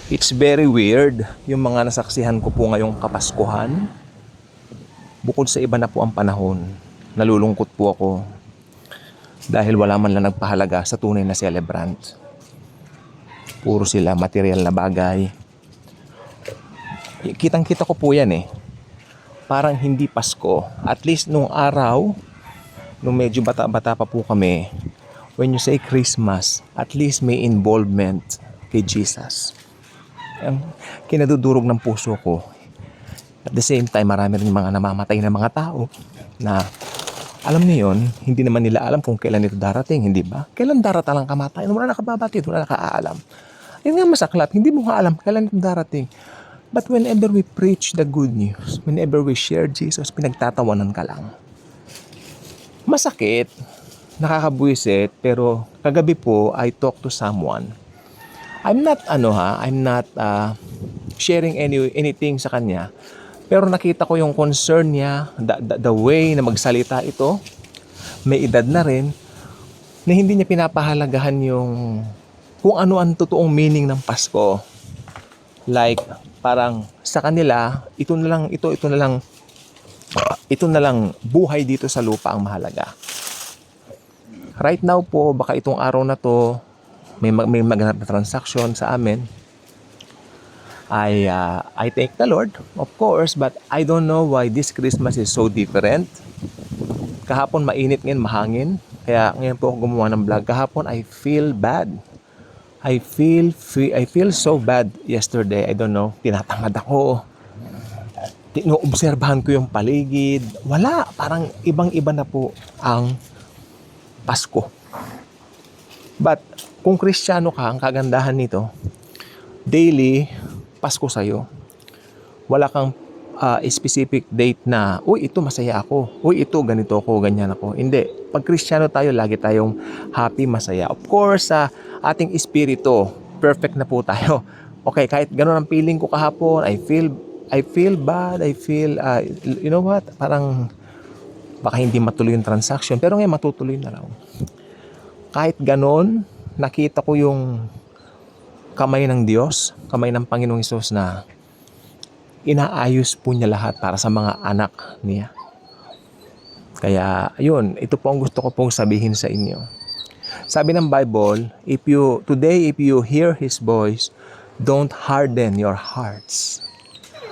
It's very weird yung mga nasaksihan ko po ngayong Kapaskuhan. Bukod sa iba na po ang panahon, nalulungkot po ako dahil wala man lang nagpahalaga sa tunay na celebrant. Puro sila material na bagay. Kitang-kita ko po yan eh. Parang hindi Pasko. At least nung araw, nung medyo bata-bata pa po kami, when you say Christmas, at least may involvement kay Jesus. Ang kinadudurog ng puso ko. At the same time, marami rin mga namamatay na mga tao na alam niyo yun, hindi naman nila alam kung kailan ito darating, hindi ba? Kailan darata lang kamatayan? Wala nakababatid, wala nakaalam. Yun nga masaklap, hindi mo nga alam kailan ito darating. But whenever we preach the good news, whenever we share Jesus, pinagtatawanan ka lang. Masakit, nakakabuisit, pero kagabi po, I talked to someone. I'm not sharing anything sa kanya. Pero nakita ko yung concern niya, the way na magsalita ito. May edad na rin na hindi niya pinapahalagahan yung kung ano ang totoong meaning ng Pasko. Like parang sa kanila, ito na lang buhay dito sa lupa ang mahalaga. Right now po, baka itong araw na to may maganap na transaction sa amin. I thank the Lord, of course, but I don't know why this Christmas is so different. Kahapon mainit, ngayon mahangin. Kaya ngayon po ako gumawa ng vlog. Kahapon I feel bad. I feel so bad yesterday. I don't know, tinatamad ako. Inoobserbahan ko yung paligid. Wala, parang ibang-iba na po ang Pasko. But kung Kristiyano ka, ang kagandahan nito, daily, Pasko sa'yo. Wala kang specific date na, uy, ito masaya ako. Uy, ito ganito ako, ganyan ako. Hindi. Pag Kristiyano tayo, lagi tayong happy, masaya. Of course, sa ating espiritu, perfect na po tayo. Okay, kahit ganun ang feeling ko kahapon, I feel bad, you know what, parang baka hindi matuloy yung transaction, pero ngayon matutuloy na raw. Kahit ganun, nakita ko yung kamay ng Diyos, kamay ng Panginoong Hesus na inaayos po niya lahat para sa mga anak niya. Kaya, yun, ito po ang gusto ko pong sabihin sa inyo. Sabi ng Bible, if you hear His voice, don't harden your hearts.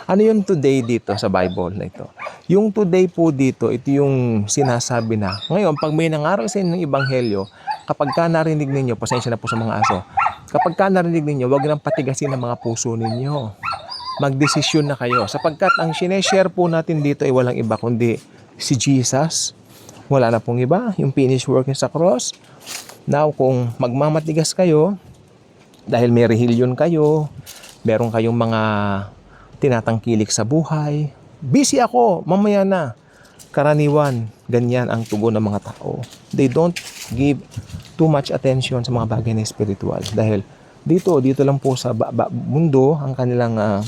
Ano yung today dito sa Bible na ito? Yung today po dito, ito yung sinasabi na, ngayon, pag may nangaral sa inyo ng Ebanghelyo, kapag ka narinig ninyo, pasensya na po sa mga aso, kapag ka narinig ninyo, huwag nang patigasin ang mga puso ninyo. Magdesisyon na kayo. Sapagkat ang sineshare po natin dito ay walang iba kundi si Jesus. Wala na pong iba. Yung finished work niya sa cross. Now, kung magmamatigas kayo, dahil may rehilyon kayo, meron kayong mga tinatangkilik sa buhay, busy ako, mamaya na. Karaniwan, ganyan ang tugon ng mga tao. They don't give too much attention sa mga bagay na spiritual. Dahil dito lang po sa mundo ang kanilang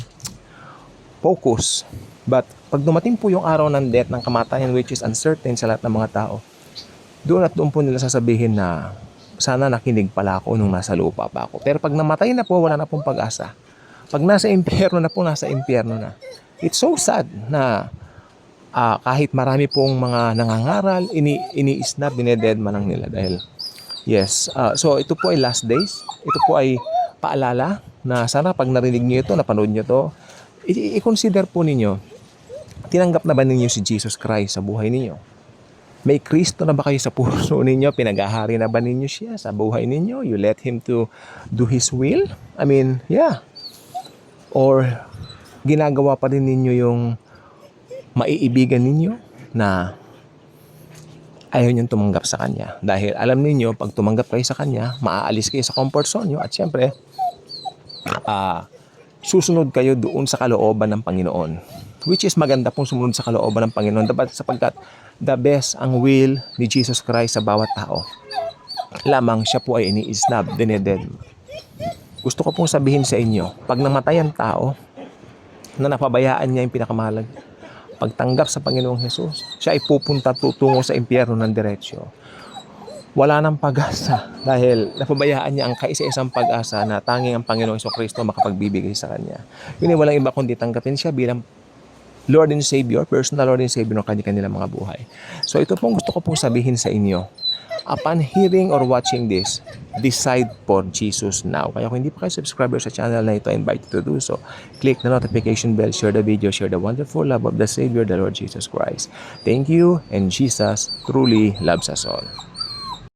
focus. But pag dumating po yung araw ng death, ng kamatayan, which is uncertain sa lahat ng mga tao, doon po nila sasabihin na sana nakinig pala ako nung nasa lupa pa ako. Pero pag namatay na po, wala na pong pag-asa. Pag nasa impyerno na po, nasa impyerno na. It's so sad na kahit marami pong mga nangangaral, ini-snap, dinededman lang nila dahil yes. So ito po ay last days. Ito po ay paalala na sana pag narinig niyo ito, napanood niyo ito, i-consider po ninyo, tinanggap na ba ninyo si Jesus Christ sa buhay ninyo? May Kristo na ba kayo sa puso ninyo? Pinag-ahari na ba ninyo siya sa buhay ninyo? You let Him to do His will? I mean, yeah. Or ginagawa pa rin ninyo yung maiibigan ninyo na ayaw niyong tumanggap sa Kanya. Dahil alam ninyo, pag tumanggap kayo sa Kanya, maaalis kayo sa comfort zone nyo at syempre, susunod kayo doon sa kalooban ng Panginoon. Which is maganda pong sumunod sa kalooban ng Panginoon. Sapagkat the best ang will ni Jesus Christ sa bawat tao. Lamang siya po ay ini-snub, dineded. Gusto ko pong sabihin sa inyo, pag namatay ang tao, na napabayaan niya yung pinakamahalaga, pagtanggap sa Panginoong Hesus, siya ay pupunta tutungo sa impyerno ng diretsyo. wala ng pag-asa dahil napabayaan niya ang kaisa-isang pag-asa na tanging ang Panginoong Kristo makapagbibigay sa kanya. Yun ay walang iba kundi tanggapin siya bilang Lord and Savior, personal Lord and Savior ng kanilang mga buhay. So ito pong gusto ko pong sabihin sa inyo. Upon hearing or watching this, decide for Jesus now. Kaya kung hindi pa kayo subscriber sa channel na ito, I invite you to do so. Click the notification bell, share the video, share the wonderful love of the Savior, the Lord Jesus Christ. Thank you, and Jesus truly loves us all.